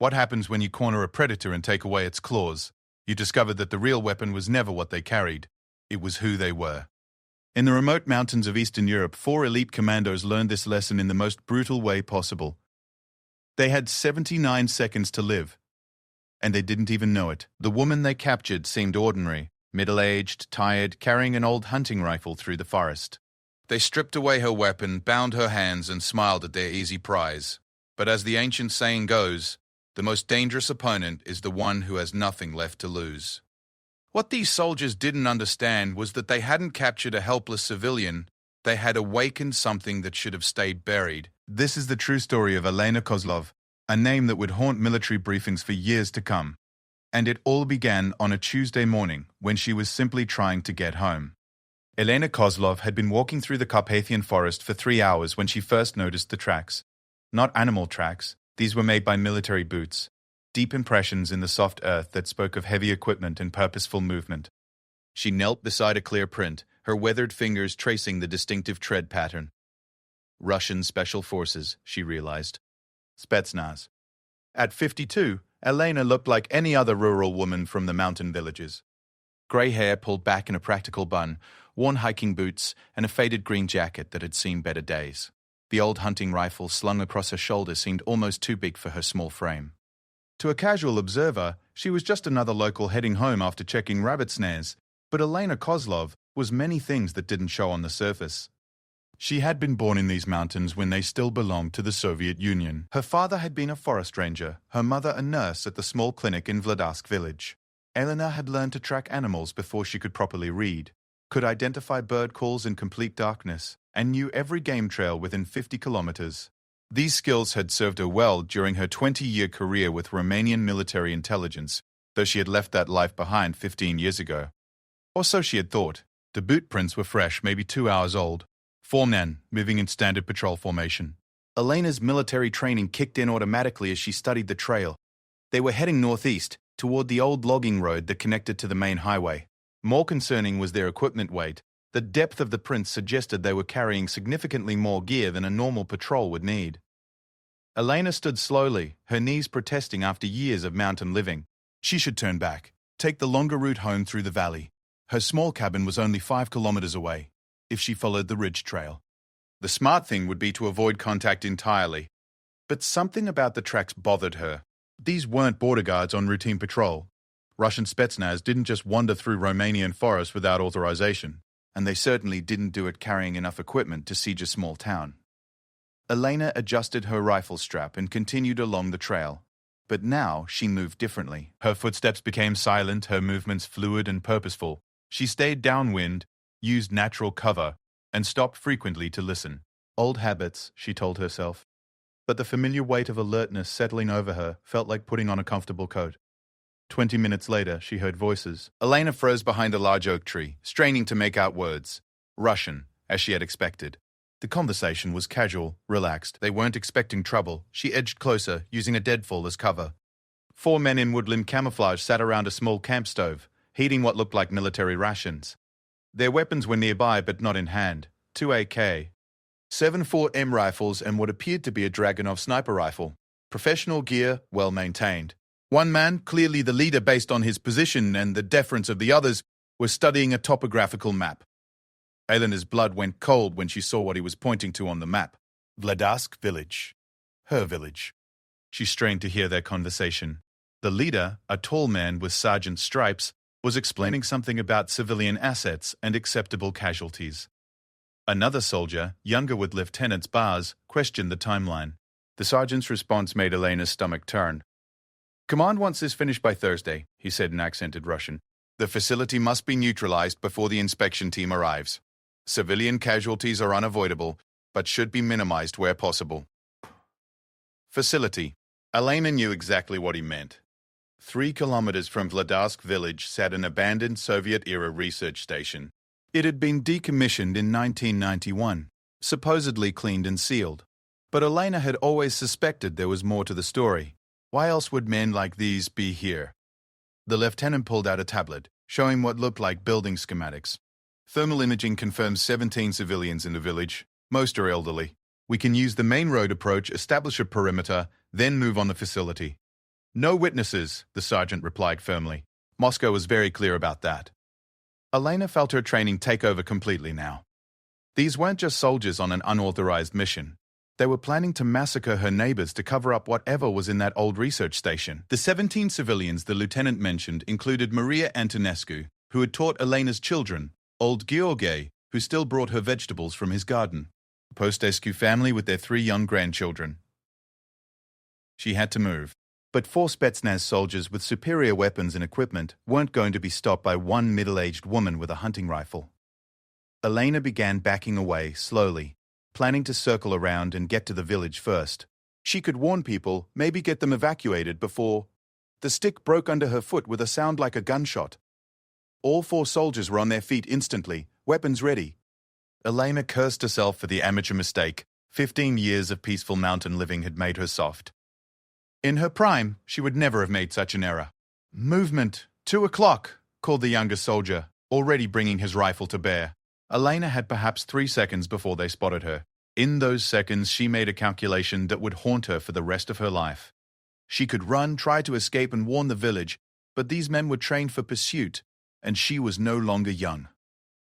What happens when you corner a predator and take away its claws? You discovered that the real weapon was never what they carried. It was who they were. In the remote mountains of Eastern Europe, 4 elite commandos learned this lesson in the most brutal way possible. They had 79 seconds to live, and they didn't even know it. The woman they captured seemed ordinary, middle-aged, tired, carrying an old hunting rifle through the forest. They stripped away her weapon, bound her hands, and smiled at their easy prize. But as the ancient saying goes, the most dangerous opponent is the one who has nothing left to lose. What these soldiers didn't understand was that they hadn't captured a helpless civilian, they had awakened something that should have stayed buried. This is the true story of Elena Kozlov, a name that would haunt military briefings for years to come. And it all began on a Tuesday morning when she was simply trying to get home. Elena Kozlov had been walking through the Carpathian forest for 3 hours when she first noticed the tracks. Not animal tracks, these were made by military boots. Deep impressions in the soft earth that spoke of heavy equipment and purposeful movement. She knelt beside a clear print, her weathered fingers tracing the distinctive tread pattern. Russian Special Forces, she realized. Spetsnaz. At 52, Elena looked like any other rural woman from the mountain villages. Grey hair pulled back in a practical bun, worn hiking boots, and a faded green jacket that had seen better days. The old hunting rifle slung across her shoulder seemed almost too big for her small frame. To a casual observer, she was just another local heading home after checking rabbit snares, but Elena Kozlov was many things that didn't show on the surface. She had been born in these mountains when they still belonged to the Soviet Union. Her father had been a forest ranger, her mother a nurse at the small clinic in Vladarsk village. Elena had learned to track animals before she could properly read, could identify bird calls in complete darkness, and knew every game trail within 50 kilometers. These skills had served her well during her 20-year career with Romanian military intelligence, though she had left that life behind 15 years ago. Or so she had thought. The boot prints were fresh, maybe 2 hours old. 4 men, moving in standard patrol formation. Elena's military training kicked in automatically as she studied the trail. They were heading northeast, toward the old logging road that connected to the main highway. More concerning was their equipment weight. The depth of the prints suggested they were carrying significantly more gear than a normal patrol would need. Elena stood slowly, her knees protesting after years of mountain living. She should turn back, take the longer route home through the valley. Her small cabin was only 5 kilometers away, if she followed the ridge trail. The smart thing would be to avoid contact entirely. But something about the tracks bothered her. These weren't border guards on routine patrol. Russian Spetsnaz didn't just wander through Romanian forests without authorization, and they certainly didn't do it carrying enough equipment to siege a small town. Elena adjusted her rifle strap and continued along the trail. But now she moved differently. Her footsteps became silent, her movements fluid and purposeful. She stayed downwind, used natural cover, and stopped frequently to listen. Old habits, she told herself. But the familiar weight of alertness settling over her felt like putting on a comfortable coat. 20 minutes later, she heard voices. Elena froze behind a large oak tree, straining to make out words. Russian, as she had expected. The conversation was casual, relaxed. They weren't expecting trouble. She edged closer, using a deadfall as cover. 4 men in woodland camouflage sat around a small camp stove, heating what looked like military rations. Their weapons were nearby, but not in hand. 2 AK, 7.4M rifles, and what appeared to be a Dragunov sniper rifle. Professional gear, well maintained. One man, clearly the leader based on his position and the deference of the others, was studying a topographical map. Elena's blood went cold when she saw what he was pointing to on the map. Vladarsk village. Her village. She strained to hear their conversation. The leader, a tall man with sergeant stripes, was explaining something about civilian assets and acceptable casualties. Another soldier, younger with lieutenant's bars, questioned the timeline. The sergeant's response made Elena's stomach turn. Command wants this finished by Thursday, he said in accented Russian. The facility must be neutralized before the inspection team arrives. Civilian casualties are unavoidable, but should be minimized where possible. Facility. Elena knew exactly what he meant. 3 kilometers from Vladarsk village sat an abandoned Soviet-era research station. It had been decommissioned in 1991, supposedly cleaned and sealed. But Elena had always suspected there was more to the story. Why else would men like these be here? The lieutenant pulled out a tablet, showing what looked like building schematics. Thermal imaging confirms 17 civilians in the village. Most are elderly. We can use the main road approach, establish a perimeter, then move on the facility. No witnesses, the sergeant replied firmly. Moscow was very clear about that. Elena felt her training take over completely now. These weren't just soldiers on an unauthorized mission. They were planning to massacre her neighbors to cover up whatever was in that old research station. The 17 civilians the lieutenant mentioned included Maria Antonescu, who had taught Elena's children, old Gheorghe, who still brought her vegetables from his garden, a Postescu family with their 3 young grandchildren. She had to move. But 4 Spetsnaz soldiers with superior weapons and equipment weren't going to be stopped by one middle-aged woman with a hunting rifle. Elena began backing away slowly, planning to circle around and get to the village first. She could warn people, maybe get them evacuated before... The stick broke under her foot with a sound like a gunshot. All 4 soldiers were on their feet instantly, weapons ready. Elena cursed herself for the amateur mistake. 15 years of peaceful mountain living had made her soft. In her prime, she would never have made such an error. "Movement! 2 o'clock!" called the younger soldier, already bringing his rifle to bear. Elena had perhaps 3 seconds before they spotted her. In those seconds, she made a calculation that would haunt her for the rest of her life. She could run, try to escape and warn the village, but these men were trained for pursuit, and she was no longer young.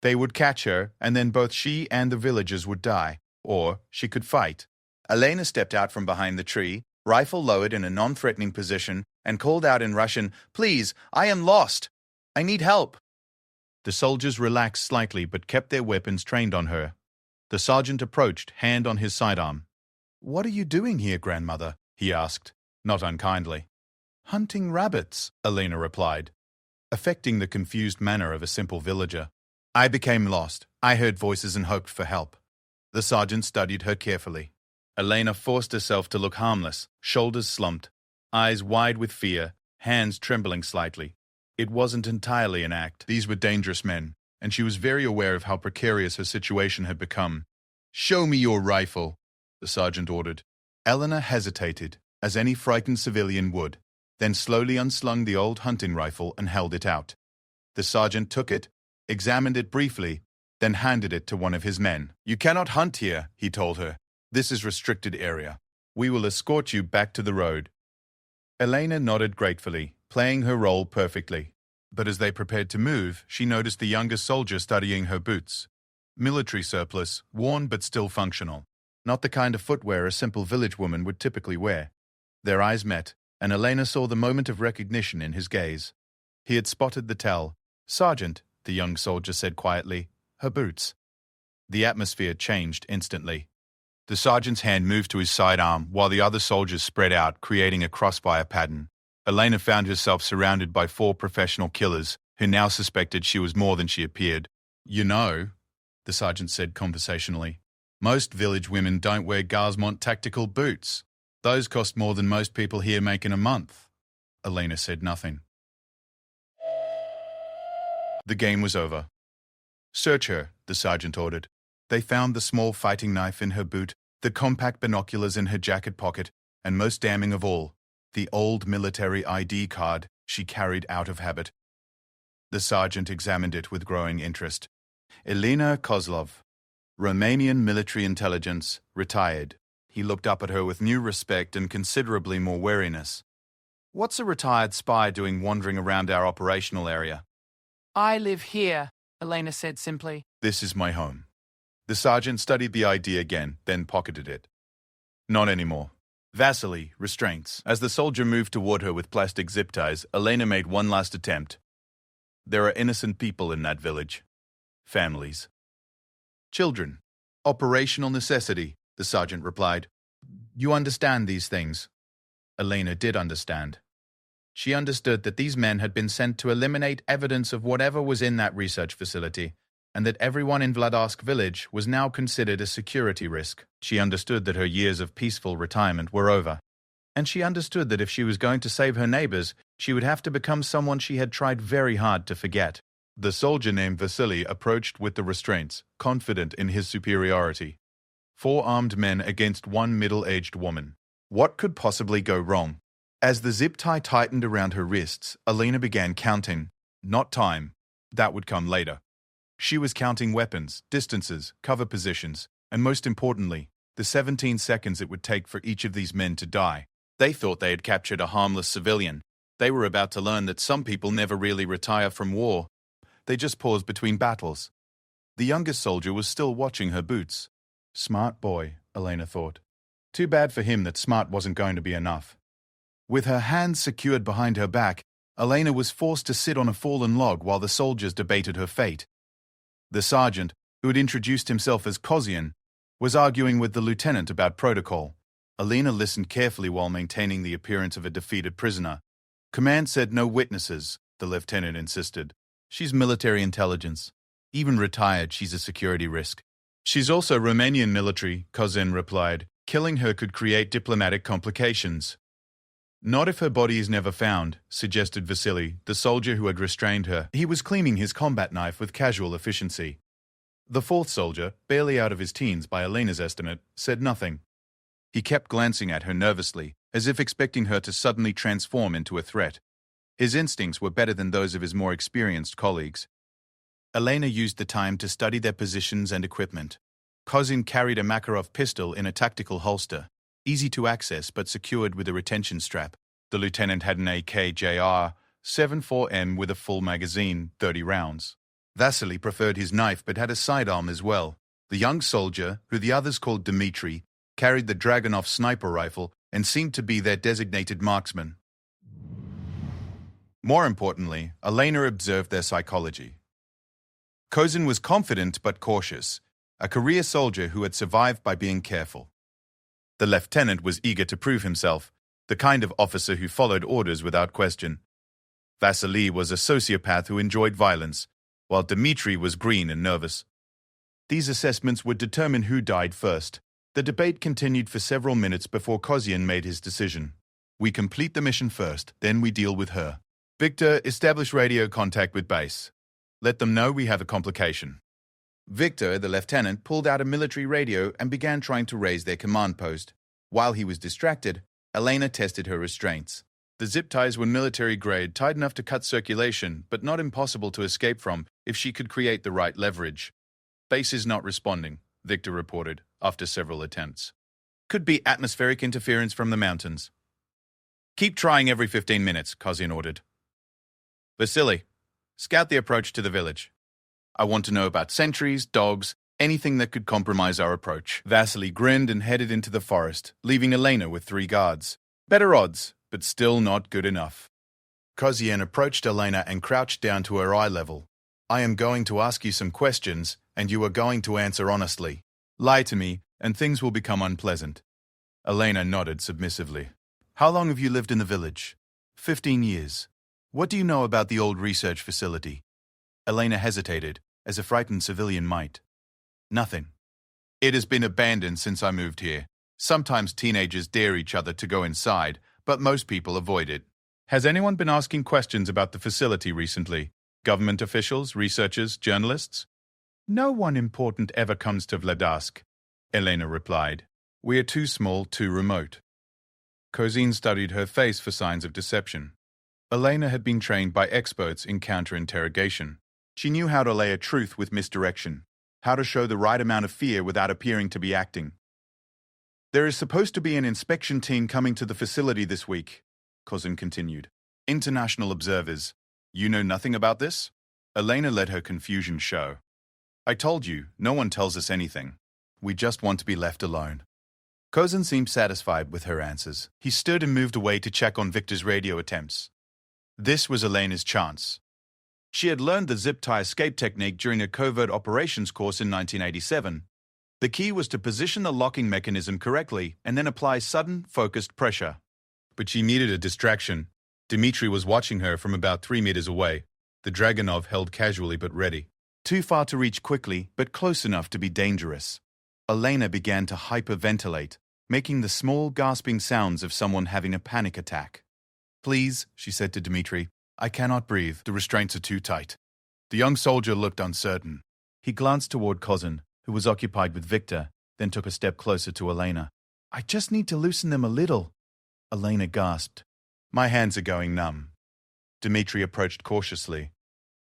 They would catch her, and then both she and the villagers would die, or she could fight. Elena stepped out from behind the tree, rifle lowered in a non-threatening position, and called out in Russian, "Please, I am lost. I need help." The soldiers relaxed slightly but kept their weapons trained on her. The sergeant approached, hand on his sidearm. "What are you doing here, grandmother?" he asked, not unkindly. "Hunting rabbits," Elena replied, affecting the confused manner of a simple villager. "I became lost. I heard voices and hoped for help." The sergeant studied her carefully. Elena forced herself to look harmless, shoulders slumped, eyes wide with fear, hands trembling slightly. It wasn't entirely an act. These were dangerous men, and she was very aware of how precarious her situation had become. "Show me your rifle," the sergeant ordered. Elena hesitated, as any frightened civilian would, then slowly unslung the old hunting rifle and held it out. The sergeant took it, examined it briefly, then handed it to one of his men. "You cannot hunt here," he told her. "This is restricted area. We will escort you back to the road." Elena nodded gratefully, playing her role perfectly. But as they prepared to move, she noticed the younger soldier studying her boots. Military surplus, worn but still functional. Not the kind of footwear a simple village woman would typically wear. Their eyes met, and Elena saw the moment of recognition in his gaze. He had spotted the tell. "Sergeant," the young soldier said quietly, "her boots." The atmosphere changed instantly. The sergeant's hand moved to his sidearm while the other soldiers spread out, creating a crossfire pattern. Elena found herself surrounded by 4 professional killers who now suspected she was more than she appeared. "You know," the sergeant said conversationally, "most village women don't wear Garsmont tactical boots. Those cost more than most people here make in a month." Elena said nothing. The game was over. "Search her," the sergeant ordered. They found the small fighting knife in her boot, the compact binoculars in her jacket pocket, and most damning of all, the old military ID card she carried out of habit. The sergeant examined it with growing interest. Elena Kozlov, Romanian military intelligence, retired. He looked up at her with new respect and considerably more wariness. "What's a retired spy doing wandering around our operational area?" "I live here," Elena said simply. "This is my home." The sergeant studied the ID again, then pocketed it. "Not anymore." Vasily, restraints. As the soldier moved toward her with plastic zip ties, Elena made one last attempt. "There are innocent people in that village. Families. Children. Operational necessity," the sergeant replied. "You understand these things." Elena did understand. She understood that these men had been sent to eliminate evidence of whatever was in that research facility, and that everyone in Vladarsk village was now considered a security risk. She understood that her years of peaceful retirement were over. And she understood that if she was going to save her neighbors, she would have to become someone she had tried very hard to forget. The soldier named Vasily approached with the restraints, confident in his superiority. 4 armed men against 1 middle-aged woman. What could possibly go wrong? As the zip tie tightened around her wrists, Elena began counting. Not time. That would come later. She was counting weapons, distances, cover positions, and most importantly, the 17 seconds it would take for each of these men to die. They thought they had captured a harmless civilian. They were about to learn that some people never really retire from war. They just pause between battles. The youngest soldier was still watching her boots. Smart boy, Elena thought. Too bad for him that smart wasn't going to be enough. With her hands secured behind her back, Elena was forced to sit on a fallen log while the soldiers debated her fate. The sergeant, who had introduced himself as Kozian, was arguing with the lieutenant about protocol. Elena listened carefully while maintaining the appearance of a defeated prisoner. Command said no witnesses, the lieutenant insisted. She's military intelligence. Even retired, she's a security risk. She's also Romanian military, Kozin replied. Killing her could create diplomatic complications. Not if her body is never found, suggested Vasily, the soldier who had restrained her. He was cleaning his combat knife with casual efficiency. The fourth soldier, barely out of his teens by Elena's estimate, said nothing. He kept glancing at her nervously, as if expecting her to suddenly transform into a threat. His instincts were better than those of his more experienced colleagues. Elena used the time to study their positions and equipment. Kozin carried a Makarov pistol in a tactical holster, easy to access but secured with a retention strap. The lieutenant had an AKJR 74M with a full magazine, 30 rounds. Vasily preferred his knife but had a sidearm as well. The young soldier, who the others called Dmitri, carried the Dragunov sniper rifle and seemed to be their designated marksman. More importantly, Elena observed their psychology. Kozin was confident but cautious, a career soldier who had survived by being careful. The lieutenant was eager to prove himself, the kind of officer who followed orders without question. Vasily was a sociopath who enjoyed violence, while Dmitri was green and nervous. These assessments would determine who died first. The debate continued for several minutes before Kozian made his decision. We complete the mission first, then we deal with her. Victor, establish radio contact with base. Let them know we have a complication. Victor, the lieutenant, pulled out a military radio and began trying to raise their command post. While he was distracted, Elena tested her restraints. The zip ties were military grade, tight enough to cut circulation, but not impossible to escape from if she could create the right leverage. Base is not responding, Victor reported, after several attempts. Could be atmospheric interference from the mountains. Keep trying every 15 minutes, Kozin ordered. Vasily, scout the approach to the village. I want to know about sentries, dogs, anything that could compromise our approach. Vasily grinned and headed into the forest, leaving Elena with 3 guards. Better odds, but still not good enough. Kozien approached Elena and crouched down to her eye level. I am going to ask you some questions, and you are going to answer honestly. Lie to me, and things will become unpleasant. Elena nodded submissively. How long have you lived in the village? 15 years. What do you know about the old research facility? Elena hesitated, as a frightened civilian might. Nothing. It has been abandoned since I moved here. Sometimes teenagers dare each other to go inside, but most people avoid it. Has anyone been asking questions about the facility recently? Government officials, researchers, journalists? No one important ever comes to Vladarsk, Elena replied. We are too small, too remote. Kozin studied her face for signs of deception. Elena had been trained by experts in counter-interrogation. She knew how to lay a truth with misdirection, how to show the right amount of fear without appearing to be acting. There is supposed to be an inspection team coming to the facility this week, Kozin continued. International observers. You know nothing about this? Elena let her confusion show. I told you, no one tells us anything. We just want to be left alone. Kozin seemed satisfied with her answers. He stood and moved away to check on Victor's radio attempts. This was Elena's chance. She had learned the zip-tie escape technique during a covert operations course in 1987. The key was to position the locking mechanism correctly and then apply sudden, focused pressure. But she needed a distraction. Dmitri was watching her from about 3 meters away, the Dragunov held casually but ready. Too far to reach quickly, but close enough to be dangerous. Elena began to hyperventilate, making the small, gasping sounds of someone having a panic attack. Please, she said to Dmitri, I cannot breathe. The restraints are too tight. The young soldier looked uncertain. He glanced toward Kozin, who was occupied with Victor, then took a step closer to Elena. I just need to loosen them a little. Elena gasped. My hands are going numb. Dmitri approached cautiously.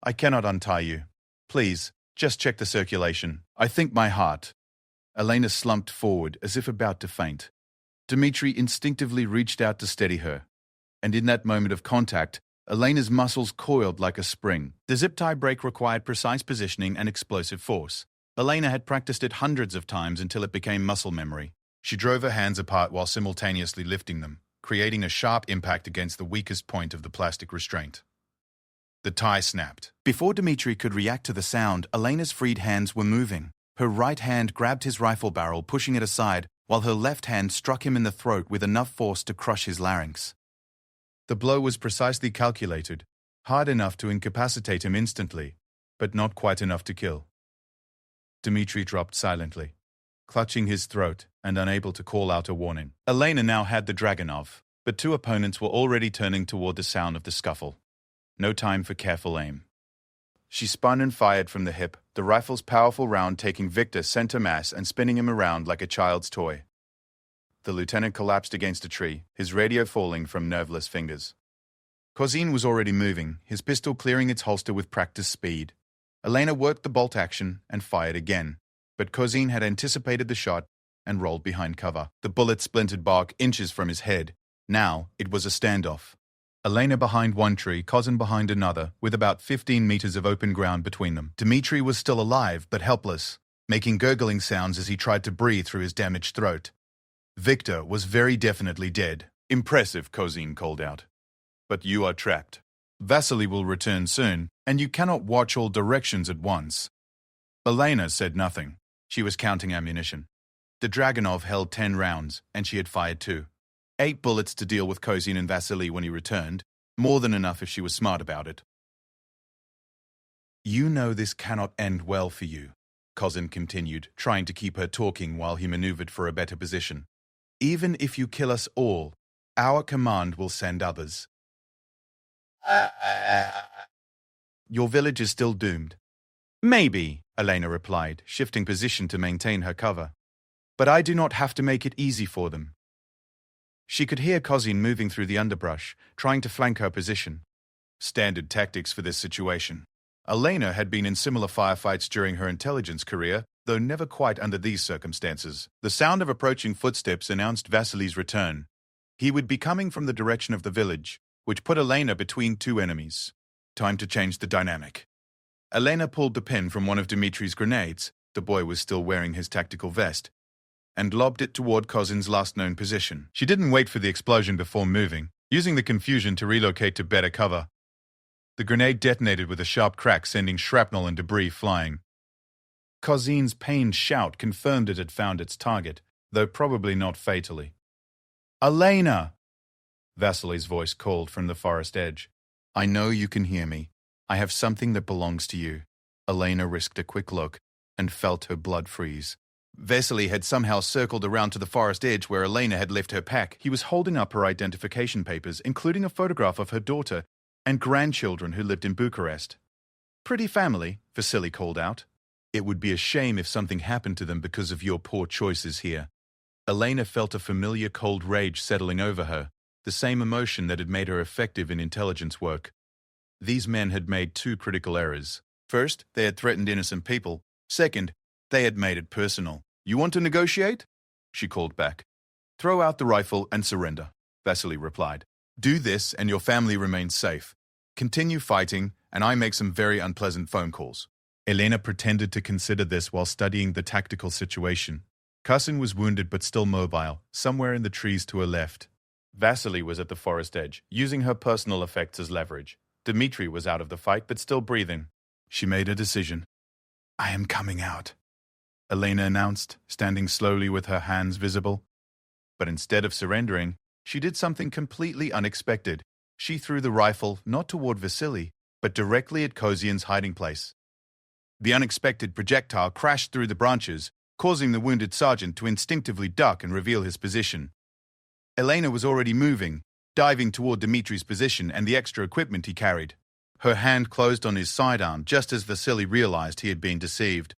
I cannot untie you. Please, just check the circulation. I think my heart. Elena slumped forward as if about to faint. Dmitri instinctively reached out to steady her, and in that moment of contact, Elena's muscles coiled like a spring. The zip-tie break required precise positioning and explosive force. Elena had practiced it hundreds of times until it became muscle memory. She drove her hands apart while simultaneously lifting them, creating a sharp impact against the weakest point of the plastic restraint. The tie snapped. Before Dmitri could react to the sound, Elena's freed hands were moving. Her right hand grabbed his rifle barrel, pushing it aside, while her left hand struck him in the throat with enough force to crush his larynx. The blow was precisely calculated, hard enough to incapacitate him instantly, but not quite enough to kill. Dmitri dropped silently, clutching his throat and unable to call out a warning. Elena now had the Dragunov, but two opponents were already turning toward the sound of the scuffle. No time for careful aim. She spun and fired from the hip, the rifle's powerful round taking Victor center mass and spinning him around like a child's toy. The lieutenant collapsed against a tree, his radio falling from nerveless fingers. Kozin was already moving, his pistol clearing its holster with practiced speed. Elena worked the bolt action and fired again, but Kozin had anticipated the shot and rolled behind cover. The bullet splintered bark inches from his head. Now it was a standoff. Elena behind one tree, Kozin behind another, with about 15 meters of open ground between them. Dmitri was still alive, but helpless, making gurgling sounds as he tried to breathe through his damaged throat. Victor was very definitely dead. Impressive, Kozin called out. But you are trapped. Vasily will return soon, and you cannot watch all directions at once. Elena said nothing. She was counting ammunition. The Dragunov held 10 rounds, and she had fired 2. 8 bullets to deal with Kozin and Vasily when he returned, more than enough if she was smart about it. You know this cannot end well for you, Kozin continued, trying to keep her talking while he maneuvered for a better position. Even if you kill us all, our command will send others. Your village is still doomed. Maybe, Elena replied, shifting position to maintain her cover. But I do not have to make it easy for them. She could hear Kozin moving through the underbrush, trying to flank her position. Standard tactics for this situation. Elena had been in similar firefights during her intelligence career, though never quite under these circumstances. The sound of approaching footsteps announced Vasily's return. He would be coming from the direction of the village, which put Elena between 2 enemies. Time to change the dynamic. Elena pulled the pin from one of Dmitri's grenades, the boy was still wearing his tactical vest, and lobbed it toward Kozin's last known position. She didn't wait for the explosion before moving, using the confusion to relocate to better cover. The grenade detonated with a sharp crack, sending shrapnel and debris flying. Kozin's pained shout confirmed it had found its target, though probably not fatally. Elena! Vasily's voice called from the forest edge. I know you can hear me. I have something that belongs to you. Elena risked a quick look and felt her blood freeze. Vasily had somehow circled around to the forest edge where Elena had left her pack. He was holding up her identification papers, including a photograph of her daughter and grandchildren who lived in Bucharest. Pretty family, Vasily called out. It would be a shame if something happened to them because of your poor choices here. Elena felt a familiar cold rage settling over her, the same emotion that had made her effective in intelligence work. These men had made 2 critical errors. First, they had threatened innocent people. Second, they had made it personal. You want to negotiate? She called back. Throw out the rifle and surrender, Vasily replied. Do this and your family remains safe. Continue fighting, and I make some very unpleasant phone calls. Elena pretended to consider this while studying the tactical situation. Kozin was wounded but still mobile, somewhere in the trees to her left. Vasily was at the forest edge, using her personal effects as leverage. Dmitri was out of the fight but still breathing. She made a decision. I am coming out, Elena announced, standing slowly with her hands visible. But instead of surrendering, she did something completely unexpected. She threw the rifle not toward Vasily, but directly at Kozin's hiding place. The unexpected projectile crashed through the branches, causing the wounded sergeant to instinctively duck and reveal his position. Elena was already moving, diving toward Dmitri's position and the extra equipment he carried. Her hand closed on his sidearm just as Vasily realized he had been deceived.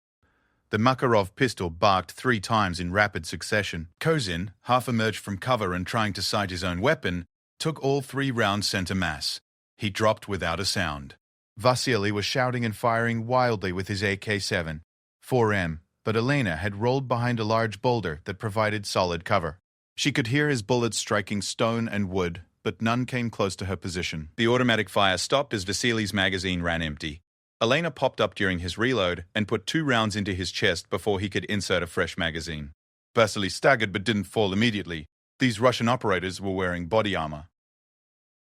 The Makarov pistol barked 3 times in rapid succession. Kozin, half emerged from cover and trying to sight his own weapon, took all 3 rounds center mass. He dropped without a sound. Vasily was shouting and firing wildly with his AK-7, 4M, but Elena had rolled behind a large boulder that provided solid cover. She could hear his bullets striking stone and wood, but none came close to her position. The automatic fire stopped as Vasily's magazine ran empty. Elena popped up during his reload and put 2 rounds into his chest before he could insert a fresh magazine. Vasily staggered but didn't fall immediately. These Russian operators were wearing body armor.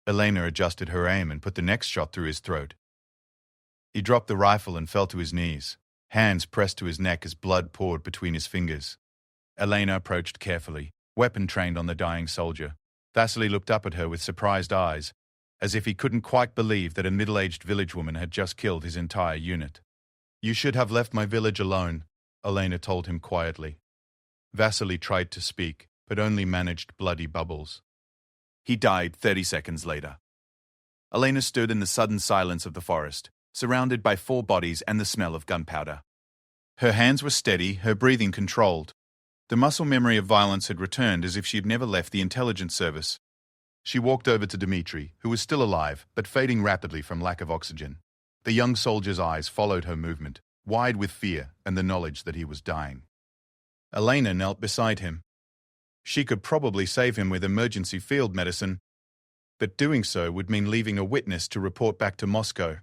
Elena adjusted her aim and put the next shot through his throat. He dropped the rifle and fell to his knees, hands pressed to his neck as blood poured between his fingers. Elena approached carefully, weapon trained on the dying soldier. Vasily looked up at her with surprised eyes, as if he couldn't quite believe that a middle-aged village woman had just killed his entire unit. "You should have left my village alone," Elena told him quietly. Vasily tried to speak, but only managed bloody bubbles. He died 30 seconds later. Elena stood in the sudden silence of the forest, surrounded by 4 bodies and the smell of gunpowder. Her hands were steady, her breathing controlled. The muscle memory of violence had returned as if she had never left the intelligence service. She walked over to Dmitri, who was still alive, but fading rapidly from lack of oxygen. The young soldier's eyes followed her movement, wide with fear and the knowledge that he was dying. Elena knelt beside him. She could probably save him with emergency field medicine, but doing so would mean leaving a witness to report back to Moscow.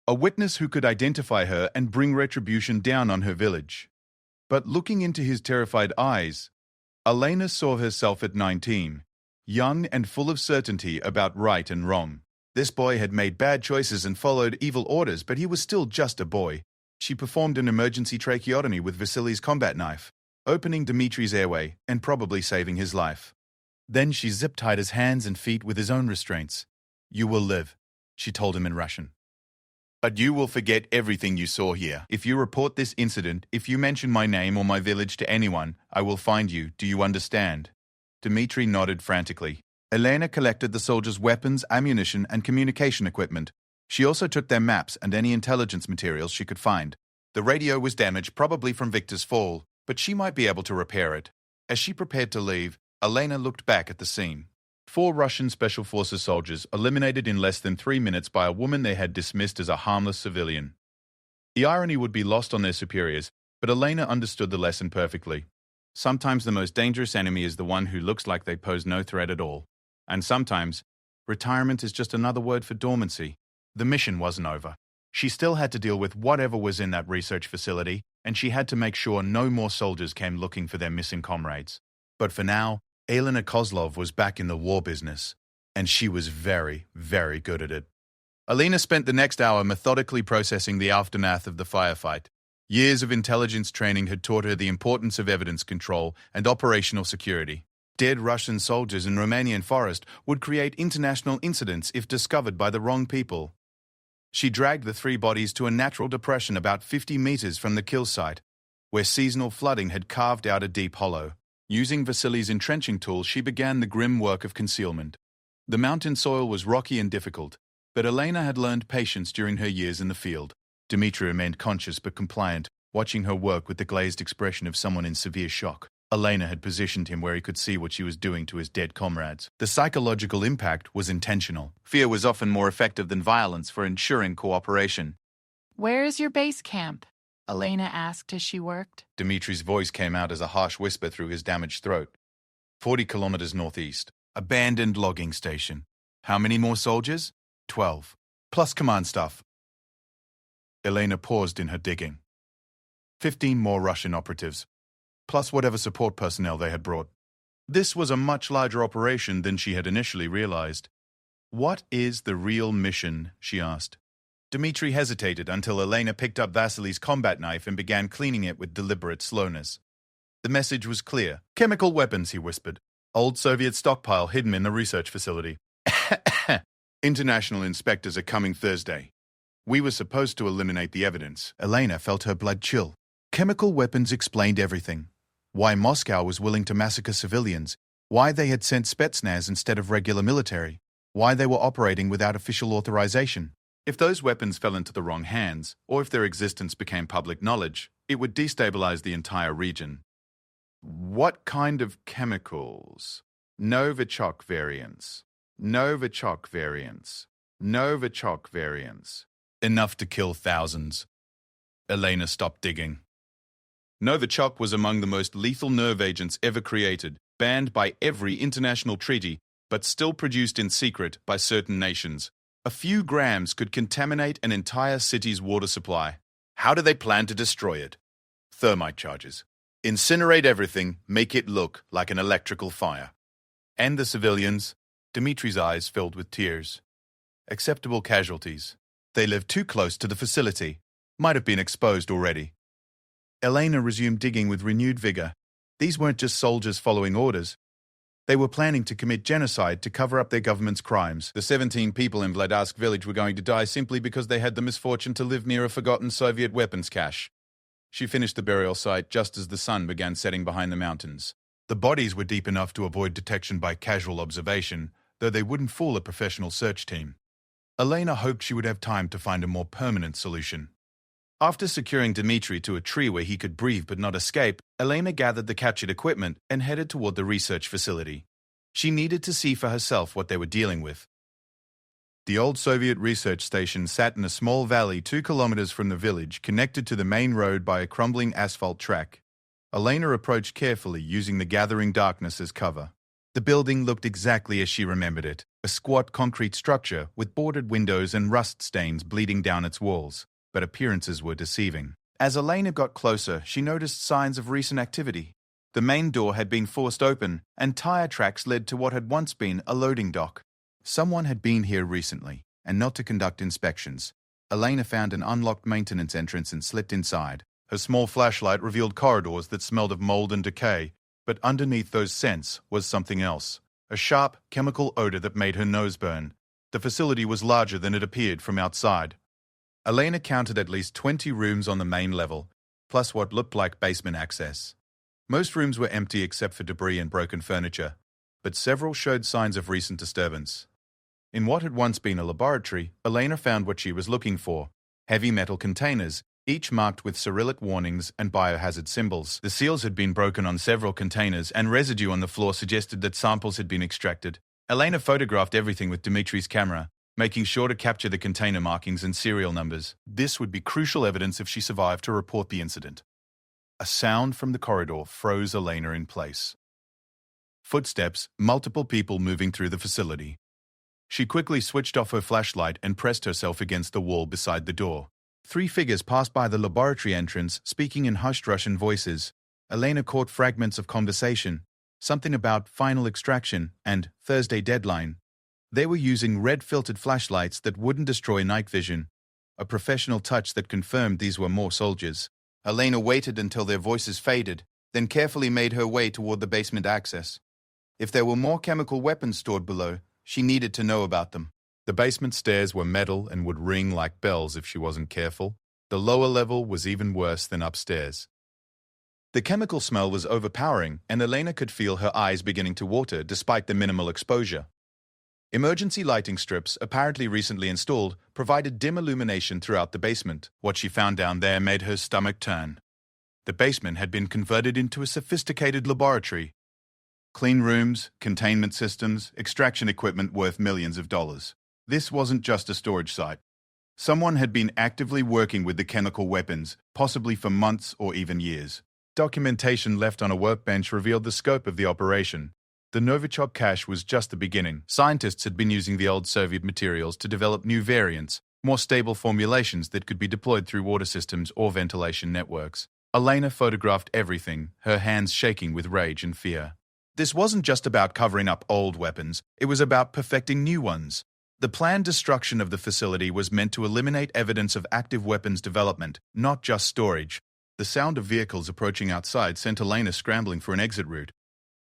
A witness who could identify her and bring retribution down on her village. But looking into his terrified eyes, Elena saw herself at 19, young and full of certainty about right and wrong. This boy had made bad choices and followed evil orders, but he was still just a boy. She performed an emergency tracheotomy with Vasily's combat knife, opening Dmitri's airway and probably saving his life. Then she zip-tied his hands and feet with his own restraints. "You will live," she told him in Russian. "But you will forget everything you saw here. If you report this incident, if you mention my name or my village to anyone, I will find you. Do you understand?" Dmitri nodded frantically. Elena collected the soldiers' weapons, ammunition, and communication equipment. She also took their maps and any intelligence materials she could find. The radio was damaged, probably from Victor's fall, but she might be able to repair it. As she prepared to leave, Elena looked back at the scene. 4 Russian Special Forces soldiers eliminated in less than 3 minutes by a woman they had dismissed as a harmless civilian. The irony would be lost on their superiors, but Elena understood the lesson perfectly. Sometimes the most dangerous enemy is the one who looks like they pose no threat at all. And sometimes, retirement is just another word for dormancy. The mission wasn't over. She still had to deal with whatever was in that research facility, and she had to make sure no more soldiers came looking for their missing comrades. But for now, Elena Kozlov was back in the war business, and she was very, very good at it. Elena spent the next hour methodically processing the aftermath of the firefight. Years of intelligence training had taught her the importance of evidence control and operational security. Dead Russian soldiers in Romanian forest would create international incidents if discovered by the wrong people. She dragged the 3 bodies to a natural depression about 50 meters from the kill site, where seasonal flooding had carved out a deep hollow. Using Vasily's entrenching tools, she began the grim work of concealment. The mountain soil was rocky and difficult, but Elena had learned patience during her years in the field. Dmitri remained conscious but compliant, watching her work with the glazed expression of someone in severe shock. Elena had positioned him where he could see what she was doing to his dead comrades. The psychological impact was intentional. Fear was often more effective than violence for ensuring cooperation. "Where is your base camp?" Elena asked as she worked. Dmitri's voice came out as a harsh whisper through his damaged throat. 40 kilometers northeast. Abandoned logging station. How many more soldiers? 12. Plus command staff. Elena paused in her digging. 15 more Russian operatives, plus whatever support personnel they had brought. This was a much larger operation than she had initially realized. "What is the real mission?" she asked. Dmitri hesitated until Elena picked up Vasily's combat knife and began cleaning it with deliberate slowness. The message was clear. "Chemical weapons," he whispered. "Old Soviet stockpile hidden in the research facility. International inspectors are coming Thursday. We were supposed to eliminate the evidence." Elena felt her blood chill. Chemical weapons explained everything. Why Moscow was willing to massacre civilians, why they had sent Spetsnaz instead of regular military, why they were operating without official authorization. If those weapons fell into the wrong hands, or if their existence became public knowledge, it would destabilize the entire region. What kind of chemicals? Novichok variants. Novichok variants. Novichok variants. Enough to kill thousands. Elena stopped digging. Novichok was among the most lethal nerve agents ever created, banned by every international treaty, but still produced in secret by certain nations. A few grams could contaminate an entire city's water supply. How do they plan to destroy it? Thermite charges. Incinerate everything, make it look like an electrical fire. And the civilians? Dimitri's eyes filled with tears. Acceptable casualties. They lived too close to the facility. Might have been exposed already. Elena resumed digging with renewed vigor. These weren't just soldiers following orders. They were planning to commit genocide to cover up their government's crimes. The 17 people in Vladarsk village were going to die simply because they had the misfortune to live near a forgotten Soviet weapons cache. She finished the burial site just as the sun began setting behind the mountains. The bodies were deep enough to avoid detection by casual observation, though they wouldn't fool a professional search team. Elena hoped she would have time to find a more permanent solution. After securing Dmitri to a tree where he could breathe but not escape, Elena gathered the captured equipment and headed toward the research facility. She needed to see for herself what they were dealing with. The old Soviet research station sat in a small valley 2 kilometers from the village, connected to the main road by a crumbling asphalt track. Elena approached carefully, using the gathering darkness as cover. The building looked exactly as she remembered it, a squat concrete structure with boarded windows and rust stains bleeding down its walls. But appearances were deceiving. As Elena got closer, she noticed signs of recent activity. The main door had been forced open, and tire tracks led to what had once been a loading dock. Someone had been here recently, and not to conduct inspections. Elena found an unlocked maintenance entrance and slipped inside. Her small flashlight revealed corridors that smelled of mold and decay, but underneath those scents was something else. A sharp, chemical odor that made her nose burn. The facility was larger than it appeared from outside. Elena counted at least 20 rooms on the main level, plus what looked like basement access. Most rooms were empty except for debris and broken furniture, but several showed signs of recent disturbance. In what had once been a laboratory, Elena found what she was looking for: heavy metal containers, each marked with Cyrillic warnings and biohazard symbols. The seals had been broken on several containers, and residue on the floor suggested that samples had been extracted. Elena photographed everything with Dimitri's camera, making sure to capture the container markings and serial numbers. This would be crucial evidence if she survived to report the incident. A sound from the corridor froze Elena in place. Footsteps, multiple people moving through the facility. She quickly switched off her flashlight and pressed herself against the wall beside the door. 3 figures passed by the laboratory entrance, speaking in hushed Russian voices. Elena caught fragments of conversation, something about final extraction and Thursday deadline. They were using red-filtered flashlights that wouldn't destroy night vision, a professional touch that confirmed these were more soldiers. Elena waited until their voices faded, then carefully made her way toward the basement access. If there were more chemical weapons stored below, she needed to know about them. The basement stairs were metal and would ring like bells if she wasn't careful. The lower level was even worse than upstairs. The chemical smell was overpowering, and Elena could feel her eyes beginning to water despite the minimal exposure. Emergency lighting strips, apparently recently installed, provided dim illumination throughout the basement. What she found down there made her stomach turn. The basement had been converted into a sophisticated laboratory. Clean rooms, containment systems, extraction equipment worth millions of dollars. This wasn't just a storage site. Someone had been actively working with the chemical weapons, possibly for months or even years. Documentation left on a workbench revealed the scope of the operation. The Novichok cache was just the beginning. Scientists had been using the old Soviet materials to develop new variants, more stable formulations that could be deployed through water systems or ventilation networks. Elena photographed everything, her hands shaking with rage and fear. This wasn't just about covering up old weapons, it was about perfecting new ones. The planned destruction of the facility was meant to eliminate evidence of active weapons development, not just storage. The sound of vehicles approaching outside sent Elena scrambling for an exit route.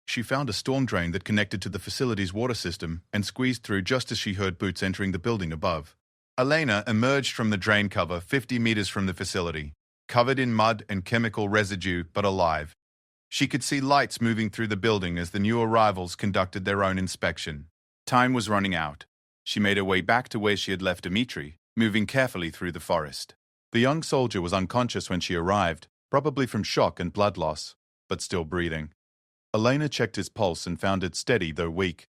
She found a storm drain that connected to the facility's water system and squeezed through just as she heard boots entering the building above. Elena emerged from the drain cover 50 meters from the facility, covered in mud and chemical residue, but alive. She could see lights moving through the building as the new arrivals conducted their own inspection. Time was running out. She made her way back to where she had left Dmitri, moving carefully through the forest. The young soldier was unconscious when she arrived, probably from shock and blood loss, but still breathing. Elena checked his pulse and found it steady though weak.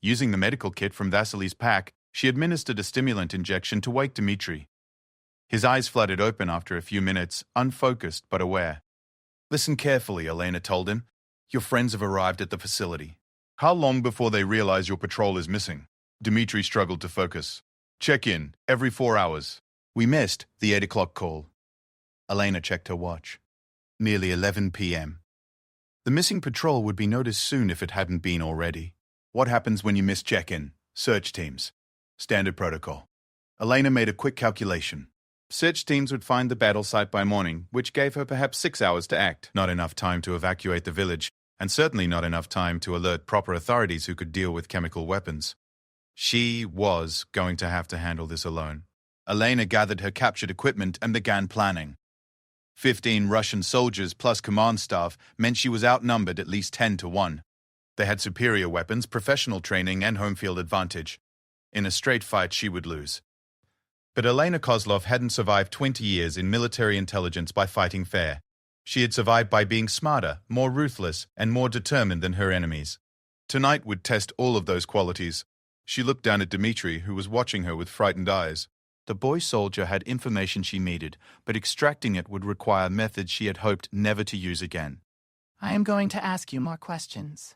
Using the medical kit from Vasily's pack, she administered a stimulant injection to wake Dmitri. His eyes fluttered open after a few minutes, unfocused but aware. "Listen carefully," Elena told him. Your friends have arrived at the facility. How long before they realize your patrol is missing? Dmitri struggled to focus. Check in, every 4 hours. We missed the 8 o'clock call. Elena checked her watch. Nearly 11 p.m. The missing patrol would be noticed soon if it hadn't been already. What happens when you miss check-in? Search teams. Standard protocol. Elena made a quick calculation. Search teams would find the battle site by morning, which gave her perhaps 6 hours to act. Not enough time to evacuate the village, and certainly not enough time to alert proper authorities who could deal with chemical weapons. She was going to have to handle this alone. Elena gathered her captured equipment and began planning. 15 Russian soldiers plus command staff meant she was outnumbered at least 10 to 1. They had superior weapons, professional training, and home field advantage. In a straight fight, she would lose. But Elena Kozlov hadn't survived 20 years in military intelligence by fighting fair. She had survived by being smarter, more ruthless, and more determined than her enemies. Tonight would test all of those qualities. She looked down at Dmitri, who was watching her with frightened eyes. The boy soldier had information she needed, but extracting it would require methods she had hoped never to use again. I am going to ask you more questions,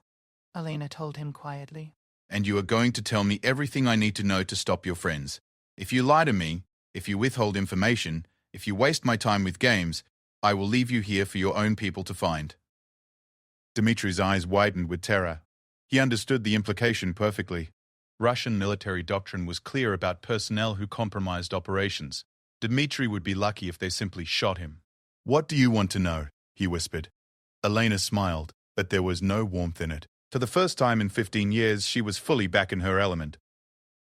Elena told him quietly. And you are going to tell me everything I need to know to stop your friends. If you lie to me, if you withhold information, if you waste my time with games, I will leave you here for your own people to find. Dmitri's eyes widened with terror. He understood the implication perfectly. Russian military doctrine was clear about personnel who compromised operations. Dmitri would be lucky if they simply shot him. What do you want to know? He whispered. Elena smiled, but there was no warmth in it. For the first time in 15 years, she was fully back in her element.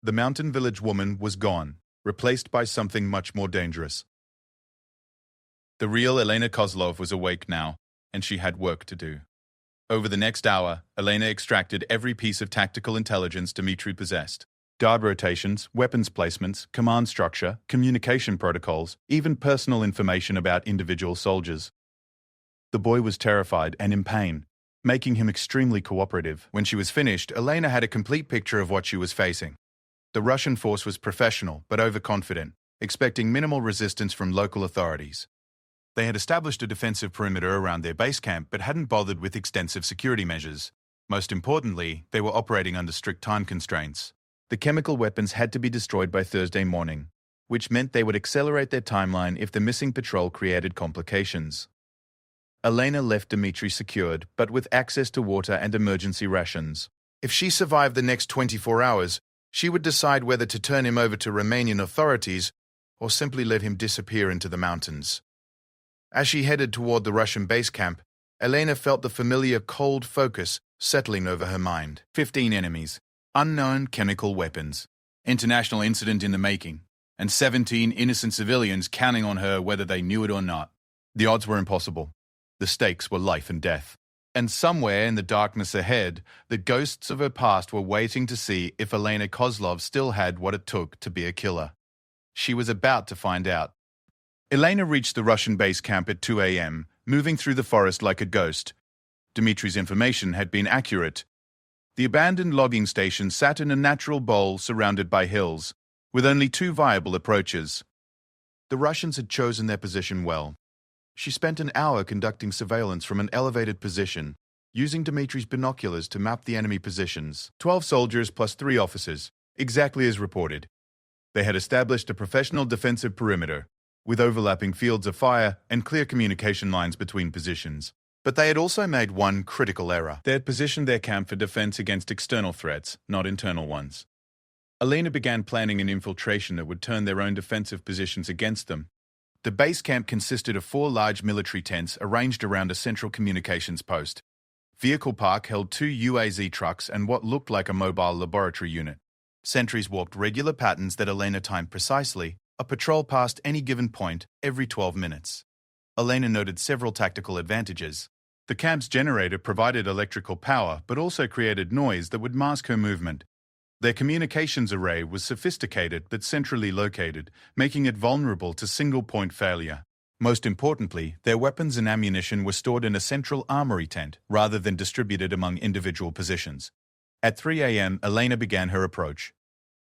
The mountain village woman was gone, replaced by something much more dangerous. The real Elena Kozlov was awake now, and she had work to do. Over the next hour, Elena extracted every piece of tactical intelligence Dmitri possessed. Guard rotations, weapons placements, command structure, communication protocols, even personal information about individual soldiers. The boy was terrified and in pain, making him extremely cooperative. When she was finished, Elena had a complete picture of what she was facing. The Russian force was professional but overconfident, expecting minimal resistance from local authorities. They had established a defensive perimeter around their base camp but hadn't bothered with extensive security measures. Most importantly, they were operating under strict time constraints. The chemical weapons had to be destroyed by Thursday morning, which meant they would accelerate their timeline if the missing patrol created complications. Elena left Dmitri secured, but with access to water and emergency rations. If she survived the next 24 hours, she would decide whether to turn him over to Romanian authorities or simply let him disappear into the mountains. As she headed toward the Russian base camp, Elena felt the familiar cold focus settling over her mind. 15 enemies, unknown chemical weapons, international incident in the making, and 17 innocent civilians counting on her whether they knew it or not. The odds were impossible. The stakes were life and death. And somewhere in the darkness ahead, the ghosts of her past were waiting to see if Elena Kozlov still had what it took to be a killer. She was about to find out. Elena reached the Russian base camp at 2 a.m., moving through the forest like a ghost. Dmitri's information had been accurate. The abandoned logging station sat in a natural bowl surrounded by hills, with only 2 viable approaches. The Russians had chosen their position well. She spent an hour conducting surveillance from an elevated position, using Dmitri's binoculars to map the enemy positions. 12 soldiers plus 3 officers, exactly as reported. They had established a professional defensive perimeter, with overlapping fields of fire and clear communication lines between positions. But they had also made one critical error. They had positioned their camp for defense against external threats, not internal ones. Elena began planning an infiltration that would turn their own defensive positions against them. The base camp consisted of 4 large military tents arranged around a central communications post. Vehicle park held 2 UAZ trucks and what looked like a mobile laboratory unit. Sentries walked regular patterns that Elena timed precisely. A patrol passed any given point every 12 minutes. Elena noted several tactical advantages. The camp's generator provided electrical power but also created noise that would mask her movement. Their communications array was sophisticated but centrally located, making it vulnerable to single-point failure. Most importantly, their weapons and ammunition were stored in a central armory tent rather than distributed among individual positions. At 3 a.m., Elena began her approach.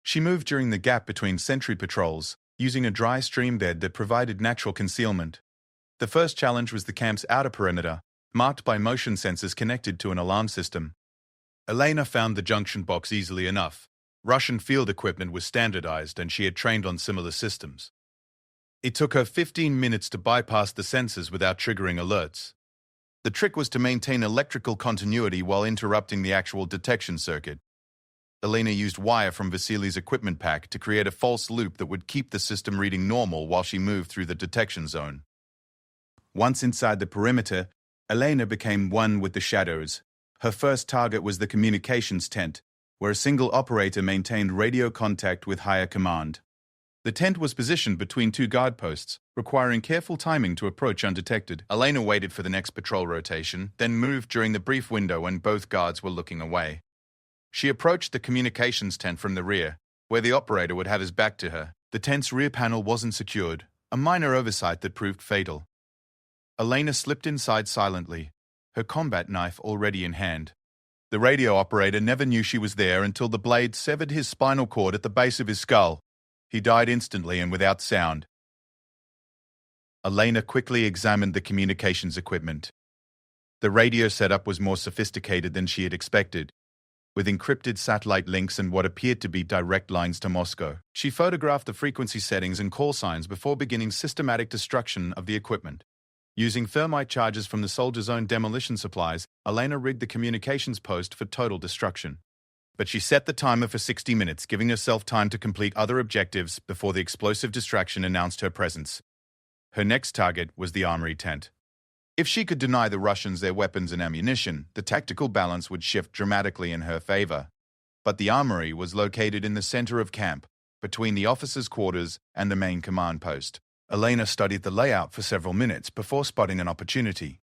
She moved during the gap between sentry patrols, using a dry stream bed that provided natural concealment. The first challenge was the camp's outer perimeter, marked by motion sensors connected to an alarm system. Elena found the junction box easily enough. Russian field equipment was standardized and she had trained on similar systems. It took her 15 minutes to bypass the sensors without triggering alerts. The trick was to maintain electrical continuity while interrupting the actual detection circuit. Elena used wire from Vasili's equipment pack to create a false loop that would keep the system reading normal while she moved through the detection zone. Once inside the perimeter, Elena became one with the shadows. Her first target was the communications tent, where a single operator maintained radio contact with higher command. The tent was positioned between two guard posts, requiring careful timing to approach undetected. Elena waited for the next patrol rotation, then moved during the brief window when both guards were looking away. She approached the communications tent from the rear, where the operator would have his back to her. The tent's rear panel wasn't secured, a minor oversight that proved fatal. Elena slipped inside silently, her combat knife already in hand. The radio operator never knew she was there until the blade severed his spinal cord at the base of his skull. He died instantly and without sound. Elena quickly examined the communications equipment. The radio setup was more sophisticated than she had expected, with encrypted satellite links and what appeared to be direct lines to Moscow. She photographed the frequency settings and call signs before beginning systematic destruction of the equipment. Using thermite charges from the soldiers' own demolition supplies, Elena rigged the communications post for total destruction. But she set the timer for 60 minutes, giving herself time to complete other objectives before the explosive distraction announced her presence. Her next target was the armory tent. If she could deny the Russians their weapons and ammunition, the tactical balance would shift dramatically in her favor. But the armory was located in the center of camp, between the officers' quarters and the main command post. Elena studied the layout for several minutes before spotting an opportunity.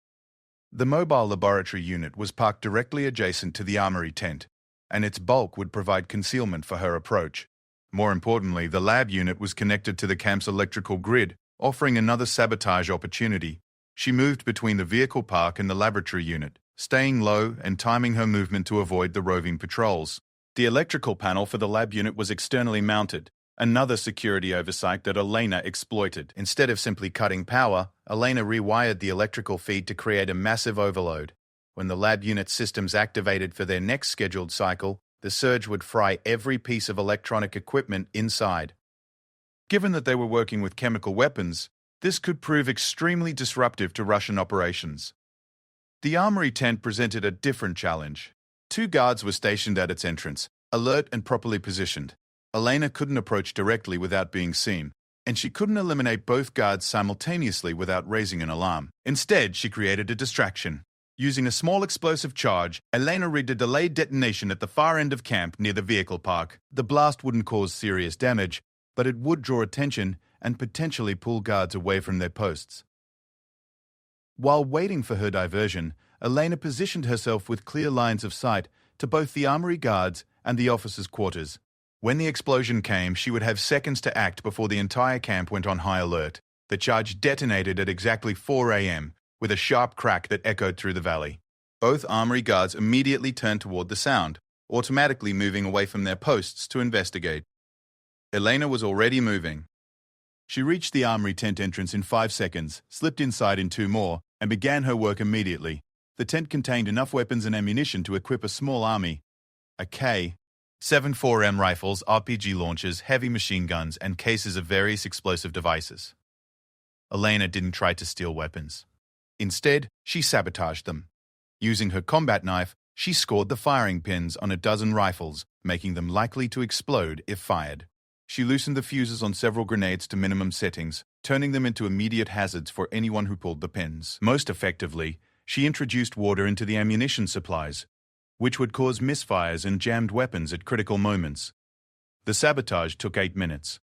The mobile laboratory unit was parked directly adjacent to the armory tent, and its bulk would provide concealment for her approach. More importantly, the lab unit was connected to the camp's electrical grid, offering another sabotage opportunity. She moved between the vehicle park and the laboratory unit, staying low and timing her movement to avoid the roving patrols. The electrical panel for the lab unit was externally mounted, another security oversight that Elena exploited. Instead of simply cutting power, Elena rewired the electrical feed to create a massive overload. When the lab unit systems activated for their next scheduled cycle, the surge would fry every piece of electronic equipment inside. Given that they were working with chemical weapons, this could prove extremely disruptive to Russian operations. The armory tent presented a different challenge. 2 guards were stationed at its entrance, alert and properly positioned. Elena couldn't approach directly without being seen, and she couldn't eliminate both guards simultaneously without raising an alarm. Instead, she created a distraction. Using a small explosive charge, Elena rigged a delayed detonation at the far end of camp near the vehicle park. The blast wouldn't cause serious damage, but it would draw attention and potentially pull guards away from their posts. While waiting for her diversion, Elena positioned herself with clear lines of sight to both the armory guards and the officers' quarters. When the explosion came, she would have seconds to act before the entire camp went on high alert. The charge detonated at exactly 4 a.m., with a sharp crack that echoed through the valley. Both armory guards immediately turned toward the sound, automatically moving away from their posts to investigate. Elena was already moving. She reached the armory tent entrance in 5 seconds, slipped inside in 2 more, and began her work immediately. The tent contained enough weapons and ammunition to equip a small army. A K-74M rifles, RPG launchers, heavy machine guns, and cases of various explosive devices. Elena didn't try to steal weapons. Instead, she sabotaged them. Using her combat knife, she scored the firing pins on a dozen rifles, making them likely to explode if fired. She loosened the fuses on several grenades to minimum settings, turning them into immediate hazards for anyone who pulled the pins. Most effectively, she introduced water into the ammunition supplies, which would cause misfires and jammed weapons at critical moments. The sabotage took 8 minutes,